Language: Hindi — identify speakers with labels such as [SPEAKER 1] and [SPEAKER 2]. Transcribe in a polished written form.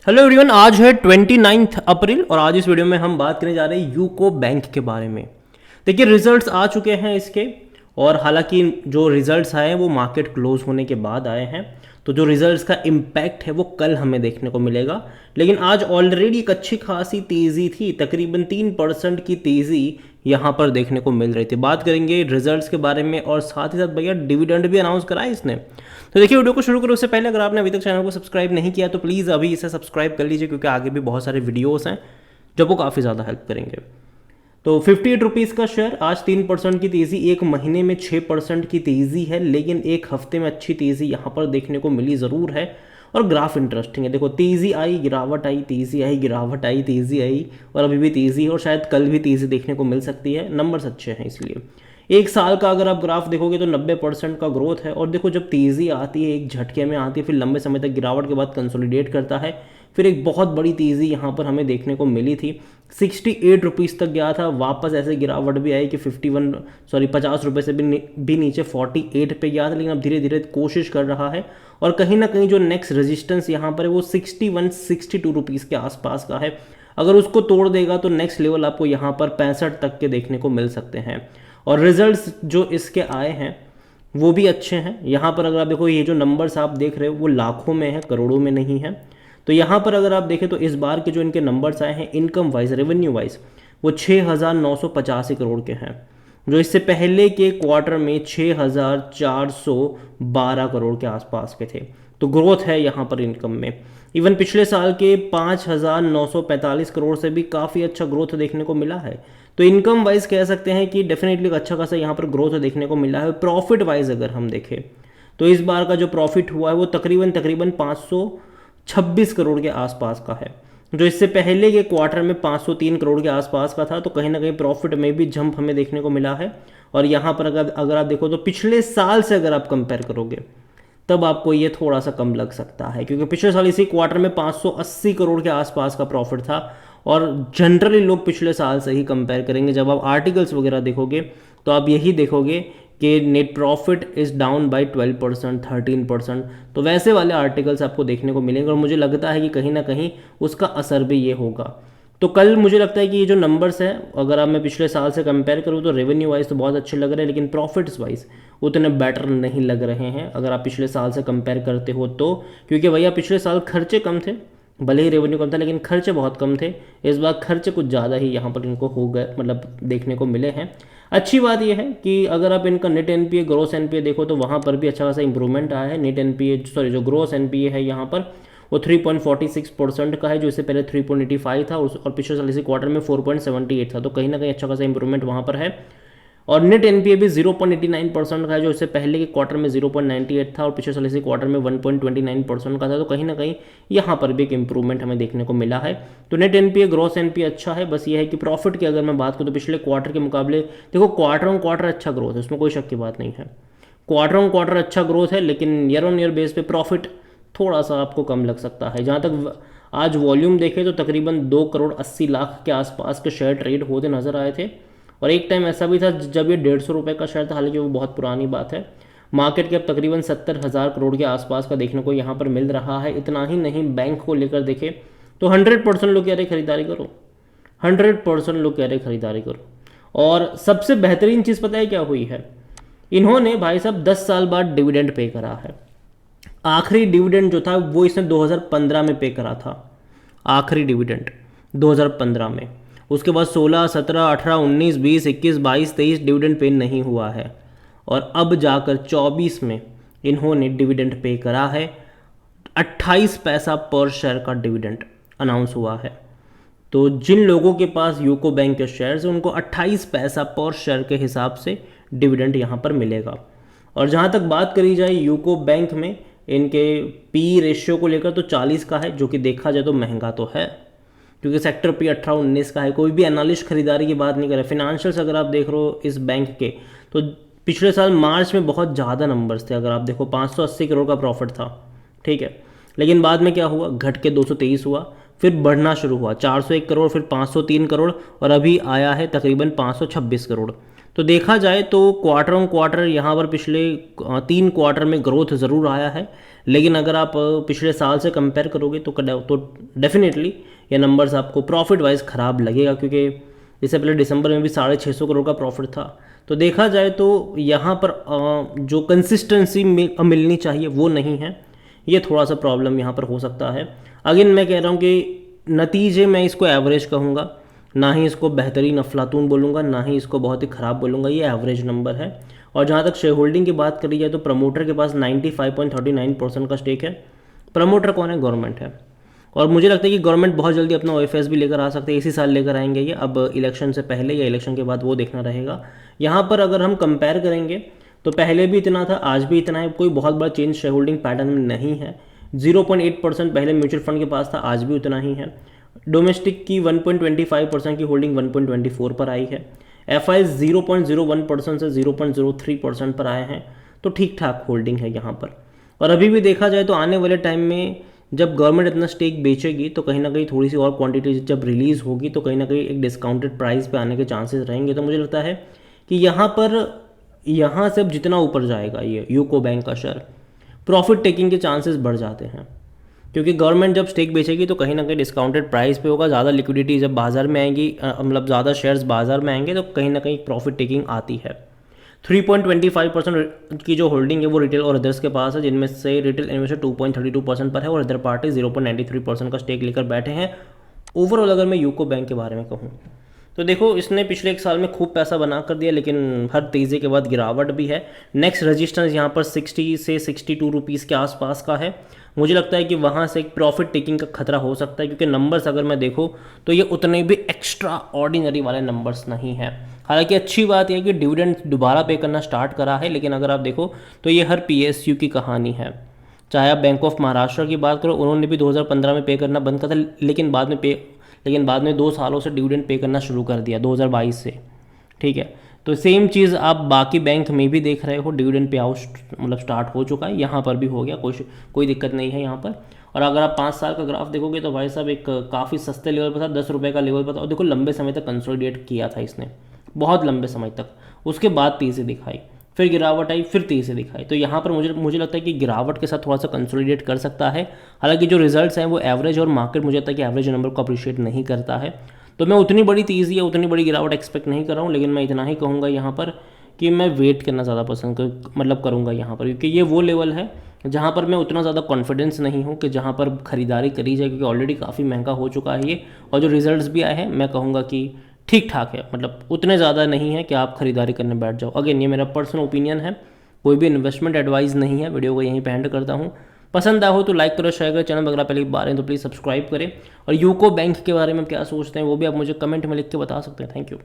[SPEAKER 1] हेलो एवरीवन, आज है 29 अप्रैल और आज इस वीडियो में हम बात करने जा रहे हैं यूको बैंक के बारे में। देखिए, रिजल्ट्स आ चुके हैं इसके, और हालांकि जो रिजल्ट्स आए हैं वो मार्केट क्लोज होने के बाद आए हैं, तो जो रिजल्ट्स का इम्पैक्ट है वो कल हमें देखने को मिलेगा। लेकिन आज ऑलरेडी एक अच्छी खासी तेज़ी थी, तकरीबन 3% की तेज़ी यहाँ पर देखने को मिल रही थी। बात करेंगे रिजल्ट्स के बारे में और साथ ही साथ भैया डिविडेंड भी अनाउंस करा है इसने। तो देखिए, वीडियो को शुरू करो उससे पहले अगर आपने अभी तक चैनल को सब्सक्राइब नहीं किया तो प्लीज़ अभी इसे सब्सक्राइब कर लीजिए, क्योंकि आगे भी बहुत सारे वीडियोस हैं जो वो काफ़ी ज़्यादा हेल्प करेंगे। तो 58 रुपीज़ का शेयर, आज 3% की तेज़ी, एक महीने में 6% की तेज़ी है, लेकिन एक हफ्ते में अच्छी तेज़ी यहाँ पर देखने को मिली ज़रूर है। और ग्राफ इंटरेस्टिंग है, देखो तेज़ी आई गिरावट आई, तेज़ी आई गिरावट आई, तेज़ी आई और अभी भी तेज़ी है, और शायद कल भी तेज़ी देखने को मिल सकती है। नंबर्स अच्छे हैं इसलिए। एक साल का अगर आप ग्राफ देखोगे तो 90% का ग्रोथ है। और देखो, जब तेज़ी आती है एक झटके में आती है, फिर लंबे समय तक गिरावट के बाद कंसोलिडेट करता है, फिर एक बहुत बड़ी तेज़ी यहाँ पर हमें देखने को मिली थी। 68 रुपीज़ तक गया था, वापस ऐसे गिरावट भी आई कि 50 रुपये से भी नीचे 48 पे गया था, लेकिन अब धीरे धीरे कोशिश कर रहा है। और कहीं ना कहीं जो नेक्स्ट रेजिस्टेंस यहाँ पर है वो 62 रुपीज़ के आसपास का है। अगर उसको तोड़ देगा तो नेक्स्ट लेवल आपको यहाँ पर 65 तक के देखने को मिल सकते हैं। और रिजल्ट्स जो इसके आए हैं वो भी अच्छे हैं। यहाँ पर अगर आप देखो, ये जो नंबर्स आप देख रहे हो वो लाखों में है, करोड़ों में नहीं है। तो यहाँ पर अगर आप देखें तो इस बार के जो इनके नंबर्स आए हैं इनकम वाइज, रेवेन्यू वाइज, वो 6,985 करोड़ के हैं, जो इससे पहले के क्वार्टर में 6,412 करोड़ के आसपास के थे। तो ग्रोथ है यहाँ पर इनकम में। इवन पिछले साल के 5,945 करोड़ से भी काफ़ी अच्छा ग्रोथ देखने को मिला है। तो इनकम वाइज कह सकते हैं कि डेफिनेटली अच्छा खासा यहाँ पर ग्रोथ देखने को मिला है। प्रॉफिट वाइज अगर हम देखें तो इस बार का जो प्रॉफिट हुआ है वो तकरीबन 526 करोड़ के आसपास का है, जो इससे पहले के क्वार्टर में 503 करोड़ के आसपास का था। तो कहीं ना कहीं प्रॉफिट में भी जंप हमें देखने को मिला है। और यहाँ पर अगर आप देखो तो पिछले साल से अगर आप कंपेयर करोगे तब आपको ये थोड़ा सा कम लग सकता है, क्योंकि पिछले साल इसी क्वार्टर में 580 करोड़ के आसपास का प्रॉफिट था। और जनरली लोग पिछले साल से ही कंपेयर करेंगे। जब आप आर्टिकल्स वगैरह देखोगे तो आप यही देखोगे कि net profit is down by 12%, 13%। तो वैसे वाले आर्टिकल्स आपको देखने को मिलेंगे, और मुझे लगता है कि कहीं ना कहीं उसका असर भी ये होगा। तो कल मुझे लगता है कि ये जो नंबर्स हैं, अगर आप मैं पिछले साल से कंपेयर करूँ तो रेवेन्यू वाइज तो बहुत अच्छे लग रहे हैं, लेकिन प्रॉफिट्स वाइज उतने बेटर नहीं लग रहे हैं अगर आप पिछले साल से कंपेयर करते हो तो। क्योंकि भैया पिछले साल खर्चे कम थे, भले ही रेवेन्यू कम था लेकिन खर्चे बहुत कम थे। इस बार खर्चे कुछ ज़्यादा ही यहाँ पर इनको हो गए, मतलब देखने को मिले हैं। अच्छी बात यह है कि अगर आप इनका नेट एनपीए ग्रोस एनपीए देखो तो वहाँ पर भी अच्छा खासा इंप्रूवमेंट आया है। नेट एनपीए जो ग्रोस एनपीए है यहाँ पर वो 3.46% का है, जो इससे पहले 3.85 था, और पिछले साल इसी क्वार्टर में 4.78 था। तो कहीं ना कहीं अच्छा खासा इंप्रूवमेंट वहाँ पर है। और नेट एनपीए भी 0.89% का है, जो इससे पहले के क्वार्टर में 0.98 था और पिछले साल इसी क्वार्टर में 1.29% का था। तो कहीं ना कहीं यहाँ पर भी एक इंप्रूवमेंट हमें देखने को मिला है। तो नेट एनपीए ग्रॉस एनपीए अच्छा है। बस ये है कि प्रॉफिट की अगर मैं बात करूँ तो पिछले क्वार्टर के मुकाबले देखो क्वार्टर ऑन क्वार्टर अच्छा ग्रोथ है, उसमें कोई शक की बात नहीं है। क्वार्टर ऑन क्वार्टर अच्छा ग्रोथ है, लेकिन ईयर ऑन ईयर बेस पे प्रॉफिट थोड़ा सा आपको कम लग सकता है। जहाँ तक आज वॉल्यूम देखें तो तकरीबन 2,80,00,000 के आसपास के शेयर ट्रेड होते नजर आए थे। और एक टाइम ऐसा भी था जब ये 150 रुपये का शेयर था, हालांकि वो बहुत पुरानी बात है। मार्केट कैप तकरीबन 70,000 करोड़ के आसपास का देखने को यहाँ पर मिल रहा है। इतना ही नहीं, बैंक को लेकर देखें तो 100% लोग कह रहे खरीदारी करो, 100% लोग कह रहे खरीदारी करो। और सबसे बेहतरीन चीज़ पता है क्या हुई है? इन्होंने भाई साहब 10 साल बाद डिविडेंड पे करा है। आखिरी डिविडेंड जो था वो इसने 2015 में पे करा था, आखिरी डिविडेंड 2015 में। उसके बाद 16, 17, 18, 19, 20, 21, 22, 23 डिविडेंड पे नहीं हुआ है। और अब जाकर 24 में इन्होंने डिविडेंड पे करा है। 28 पैसा पर शेयर का डिविडेंड अनाउंस हुआ है। तो जिन लोगों के पास यूको बैंक के शेयर्स हैं उनको 28 पैसा पर शेयर के हिसाब से डिविडेंड यहाँ पर मिलेगा। और जहाँ तक बात करी जाए यूको बैंक में, इनके पी रेशियो को लेकर तो 40 का है, जो कि देखा जाए तो महंगा तो है, क्योंकि सेक्टर पी 18-19 का है। कोई भी एनालिस्ट खरीदारी की बात नहीं करे। फिनेंशियल्स अगर आप देख रहे हो इस बैंक के तो पिछले साल मार्च में बहुत ज़्यादा नंबर्स थे। अगर आप देखो 580 करोड़ का प्रॉफिट था, ठीक है, लेकिन बाद में क्या हुआ, घट के 223 हुआ, फिर बढ़ना शुरू हुआ 401 करोड़, फिर 503 करोड़, और अभी आया है तकरीबन 526 करोड़। तो देखा जाए तो क्वार्टर ऑन क्वार्टर यहाँ पर पिछले 3 क्वार्टर में ग्रोथ ज़रूर आया है, लेकिन अगर आप पिछले साल से कंपेयर करोगे तो डेफिनेटली ये नंबर्स आपको प्रॉफिट वाइज ख़राब लगेगा, क्योंकि इससे पहले दिसंबर में भी 650 करोड़ का प्रॉफिट था। तो देखा जाए तो यहाँ पर जो कंसिस्टेंसी मिलनी चाहिए वो नहीं है, ये थोड़ा सा प्रॉब्लम यहाँ पर हो सकता है। अगेन मैं कह रहा हूँ कि नतीजे मैं इसको एवरेज कहूँगा, ना ही इसको बेहतरीन अफलातून बोलूँगा, ना ही इसको बहुत ही ख़राब बोलूँगा, ये एवरेज नंबर है। और जहाँ तक शेयर होल्डिंग की बात करी जाए तो प्रमोटर के पास 95.39% का स्टेक है। प्रमोटर कौन है? गवर्नमेंट है। और मुझे लगता है कि गवर्नमेंट बहुत जल्दी अपना OFS भी लेकर आ सकते हैं, इसी साल लेकर आएंगे ये, अब इलेक्शन से पहले या इलेक्शन के बाद वो देखना रहेगा। यहाँ पर अगर हम कंपेयर करेंगे तो पहले भी इतना था, आज भी इतना है, कोई बहुत बड़ा चेंज शेयर होल्डिंग पैटर्न में नहीं है। 0.8% पहले म्यूचुअल फंड के पास था, आज भी उतना ही है। डोमेस्टिक की 1.25% की होल्डिंग 1.24 पर आई है। FI 0.01% से 0.03% पर आए हैं, तो ठीक ठाक होल्डिंग है यहाँ पर। और अभी भी देखा जाए तो आने वाले टाइम में जब गवर्नमेंट इतना स्टेक बेचेगी तो कहीं ना कहीं थोड़ी सी और क्वांटिटी जब रिलीज़ होगी तो कहीं ना कहीं एक डिस्काउंटेड प्राइस पे आने के चांसेस रहेंगे। तो मुझे लगता है कि यहाँ से अब जितना ऊपर जाएगा ये यूको बैंक का शेयर, प्रॉफिट टेकिंग के चांसेस बढ़ जाते हैं, क्योंकि गवर्नमेंट जब स्टेक बेचेगी तो कहीं ना कहीं डिस्काउंटेड प्राइस पे होगा, ज़्यादा लिक्विडिटी जब बाजार में आएगी, मतलब ज़्यादा शेयर्स बाजार में आएंगे तो कहीं ना कहीं प्रॉफिट टेकिंग आती है। 3.25% की जो होल्डिंग है वो रिटेल और अदर्स के पास है, जिनमें से रिटेल इन्वेस्टर 2.32% पर है और अदर पार्टी 0.93% का स्टेक लेकर बैठे हैं। ओवरऑल अगर मैं यूको बैंक के बारे में कहूँ तो देखो, इसने पिछले 1 साल में खूब पैसा बना कर दिया, लेकिन हर तेज़ी के बाद गिरावट भी है। नेक्स्ट रजिस्टेंस यहाँ पर 60 से 62 रुपीज़ के आसपास का है। मुझे लगता है कि वहाँ से एक प्रॉफिट टेकिंग का खतरा हो सकता है, क्योंकि नंबर्स अगर मैं देखूँ तो ये उतने भी एक्स्ट्रा ऑर्डिनरी वाले नंबर्स नहीं हैं। हालांकि अच्छी बात यह है कि डिविडेंड दोबारा पे करना स्टार्ट करा है, लेकिन अगर आप देखो तो ये हर PSU की कहानी है। चाहे आप बैंक ऑफ महाराष्ट्र की बात करो, उन्होंने भी 2015 में पे करना बंद करा था, लेकिन बाद में 2 सालों से डिविडेंड पे करना शुरू कर दिया 2022 से। ठीक है, तो सेम चीज़ आप बाकी बैंक में भी देख रहे हो, डिविडेंड पे आउट मतलब स्टार्ट हो चुका है, यहाँ पर भी हो गया, कोई दिक्कत नहीं है यहाँ पर। और अगर आप 5 साल का ग्राफ देखोगे तो भाई साहब एक काफ़ी सस्ते लेवल पर था, 10 रुपये का लेवल पर था, और देखो लंबे समय तक कंसोलिडेट किया था इसने, बहुत लंबे समय तक। उसके बाद तेज़ी दिखाई, फिर गिरावट आई, फिर तेज़ी दिखाई। तो यहाँ पर मुझे लगता है कि गिरावट के साथ थोड़ा सा कंसोलिडेट कर सकता है। हालांकि जो रिजल्ट्स हैं वो एवरेज, और मार्केट मुझे लगता है कि एवरेज नंबर को अप्रिशिएट नहीं करता है। तो मैं उतनी बड़ी तेज़ी या उतनी बड़ी गिरावट एक्सपेक्ट नहीं कर रहा हूँ, लेकिन मैं इतना ही कहूँगा यहाँ पर कि मैं वेट करना ज़्यादा पसंद करूँगा यहाँ पर, क्योंकि ये वो लेवल है जहाँ पर मैं उतना ज़्यादा कॉन्फिडेंस नहीं हूँ कि जहाँ पर खरीदारी करी जाए, क्योंकि ऑलरेडी काफ़ी महंगा हो चुका है ये। और जो रिजल्ट्स भी आए हैं मैं कहूँगा कि ठीक ठाक है, मतलब उतने ज़्यादा नहीं है कि आप खरीदारी करने बैठ जाओ। अगेन ये मेरा पर्सनल ओपिनियन है, कोई भी इन्वेस्टमेंट एडवाइस नहीं है। वीडियो को यहीं पे एंड करता हूँ। पसंद आया हो तो लाइक करो, शेयर करो, चैनल अगर पहली बार हैं तो प्लीज़ सब्सक्राइब करें। और यूको बैंक के बारे में क्या सोचते हैं वो भी आप मुझे कमेंट में लिख के बता सकते हैं। Thank you.